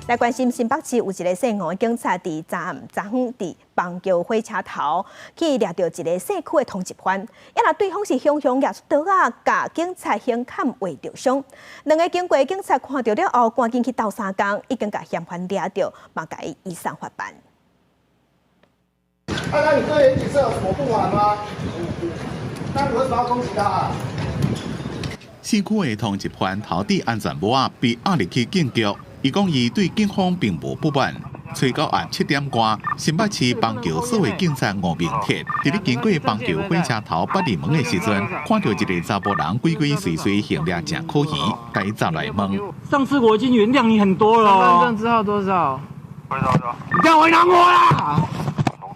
来关心新北市有一个姓吴的警察，伫昨昏伫邦桥火车头去掠到一个社区的通缉犯，也若对方是凶凶拿出刀啊，甲警察胸砍划着伤。两个经过警察看到了后，赶紧去斗相共，已经甲嫌犯抓到，嘛甲伊移送法办。那你对严警是有什么不满吗？那你为什么要攻击他？市区的通缉犯头顶安全帽啊，被压入去警局。伊讲伊对警方并无不满。吹到暗7点半，新北市邦桥所谓警察吴明铁，伫咧经过邦桥火车头北入门的时阵，看到一个查甫人鬼鬼祟祟行掠正可疑，甲伊走来问。上次我已经原谅你很多了。身份证字号多少？你干为难我啦！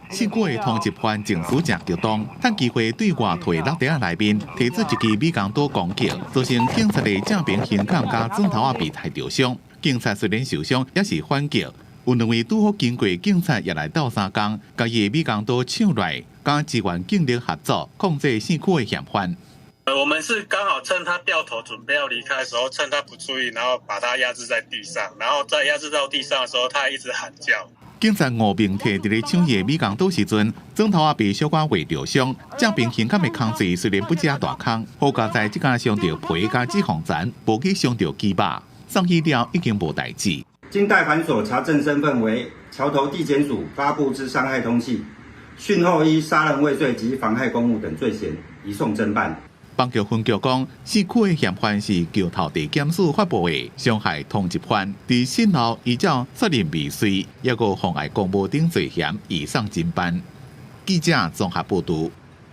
四股的通缉犯情绪正激动，趁机会对外推落地内面提出一支美工刀攻击，造成警察的正面胸砍加枕头啊被抬着伤。警察虽然受伤，也是反击。有两位拄好经过警察也来斗相共，甲伊的美工刀抢来，甲支援警力合作控制四区的嫌犯。我们是刚好趁他掉头准备要离开的时候，趁他不注意，然后把他压制在地上，然后在压制到地上的时候，他还一直喊叫。警察吴明摕伫咧抢伊的美工刀时阵，枕头啊被小可划着伤，正面胸砍的空隙虽然不遮大空，好佳在即间伤着皮甲脂肪层，无去伤着肌肉，送医了已经无代志。经代盘所查证身份为桥头地检署发布之伤害通缉，讯后依杀人未遂及妨害公务等罪嫌移送侦办。邦桥分局讲，市区的嫌犯是桥头地检署发布的伤害通缉犯，伫审后依照杀人未遂，抑个妨碍公务等罪嫌移送侦办。记者综合报道。